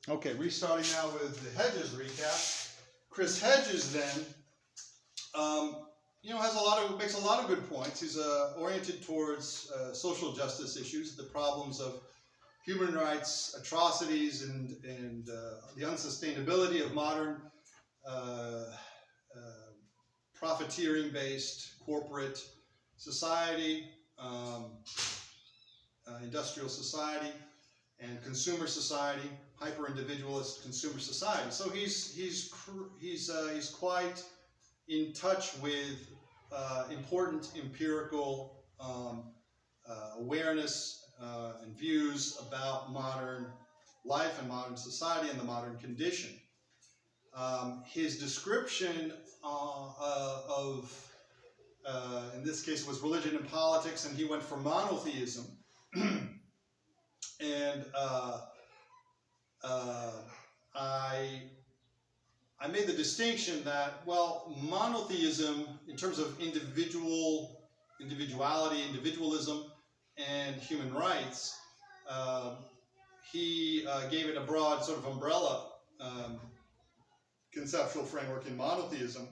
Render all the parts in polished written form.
Okay, restarting now with the Hedges recap. Chris Hedges then, makes a lot of good points. He's oriented towards social justice issues, the problems of human rights atrocities, and the unsustainability of modern profiteering-based corporate society, industrial society, and consumer society, hyper-individualist consumer society. So he's quite in touch with important empirical awareness and views about modern life and modern society and the modern condition. His description in this case, was religion and politics, and he went for monotheism. And I made the distinction that, well, monotheism, in terms of individuality, individualism, and human rights, he gave it a broad sort of umbrella conceptual framework in monotheism.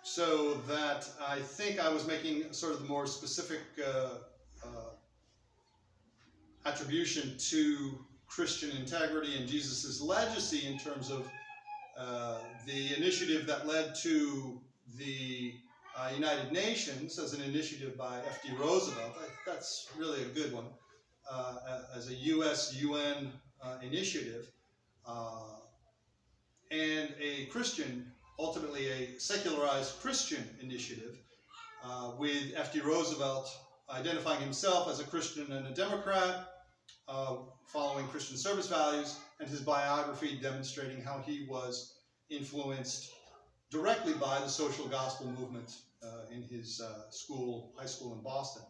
So that I think I was making sort of the more specific attribution to Christian integrity and Jesus' legacy in terms of the initiative that led to the United Nations as an initiative by F.D. Roosevelt. That's really a good one, as a U.S.-UN initiative, and a Christian, ultimately a secularized Christian initiative, with F.D. Roosevelt identifying himself as a Christian and a Democrat, following Christian service values, and his biography demonstrating how he was influenced directly by the social gospel movement in his high school in Boston.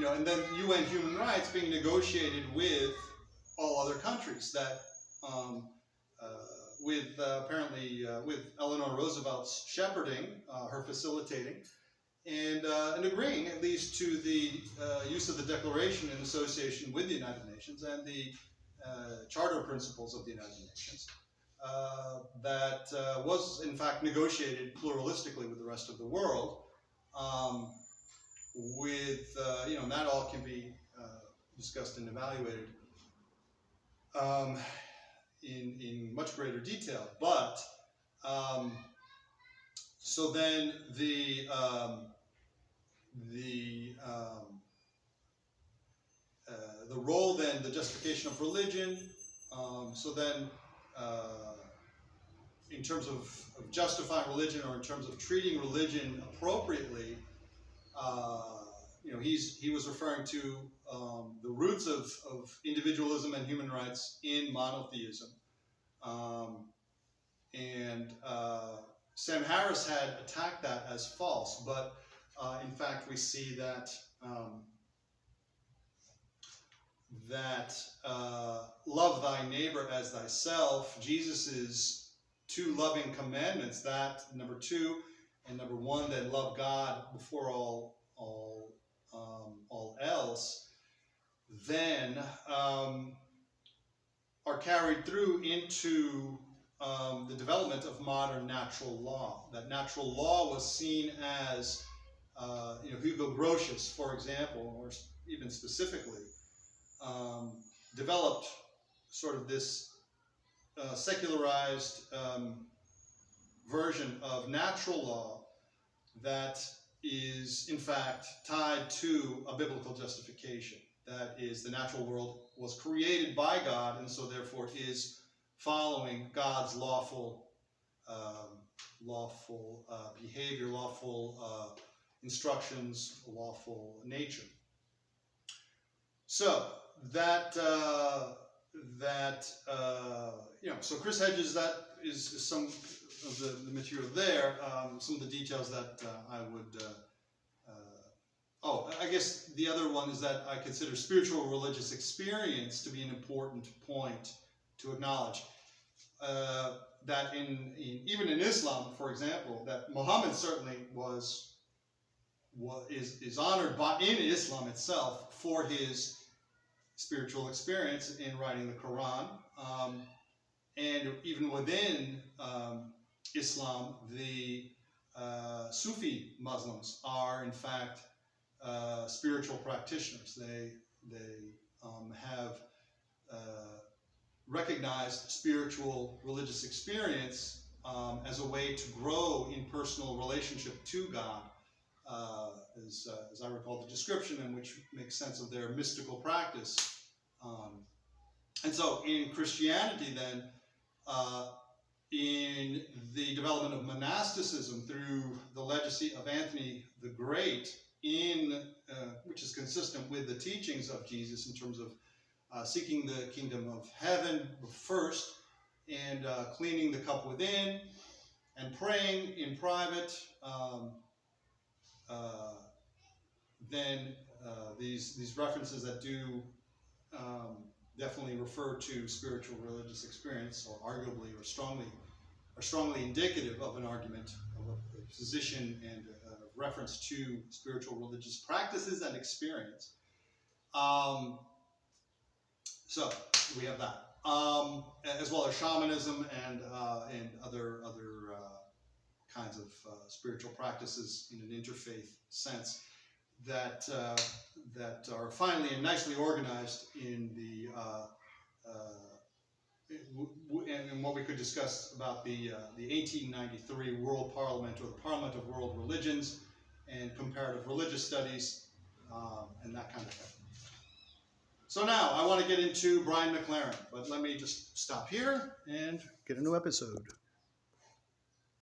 And then UN human rights being negotiated with all other countries, that with Eleanor Roosevelt's shepherding, her facilitating, and agreeing at least to the use of the Declaration in association with the United Nations and the Charter principles of the United Nations, that was in fact negotiated pluralistically with the rest of the world, and that all can be discussed and evaluated in much greater detail. But so then the role, then the justification of religion. So then, in terms of justifying religion, or in terms of treating religion appropriately, he was referring to the roots of individualism and human rights in monotheism. Sam Harris had attacked that as false, but in fact we see that love thy neighbor as thyself, Jesus's two loving commandments, that number 2, and number 1, then love God before all else, then are carried through into the development of modern natural law. That natural law was seen as, Hugo Grotius, for example, or even specifically, developed sort of this secularized version of natural law that is in fact tied to a biblical justification. That is, the natural world was created by God, and so therefore is following God's lawful behavior, lawful instructions, lawful nature. So so Chris Hedges, that is some of the material there. Some of the details that I would. I guess the other one is that I consider spiritual religious experience to be an important point to acknowledge. that even in Islam, for example, that Muhammad certainly is honored in Islam itself for his spiritual experience in writing the Quran, and even within Islam, the Sufi Muslims are in fact spiritual practitioners. They have recognized spiritual religious experience as a way to grow in personal relationship to God, as I recall the description, in which makes sense of their mystical practice. And so in Christianity then, in the development of monasticism through the legacy of Anthony the Great, which is consistent with the teachings of Jesus in terms of seeking the kingdom of heaven first, and cleaning the cup within, and praying in private, then these references that do definitely refer to spiritual religious experience, or arguably or strongly indicative of an argument of a position and a reference to spiritual religious practices and experience. So we have that, as well as shamanism and other kinds of spiritual practices in an interfaith sense that are finely and nicely organized in the and what we could discuss about the 1893 World Parliament, or the Parliament of World Religions, and comparative religious studies, and that kind of thing. So now I want to get into Brian McLaren, but let me just stop here and get a new episode.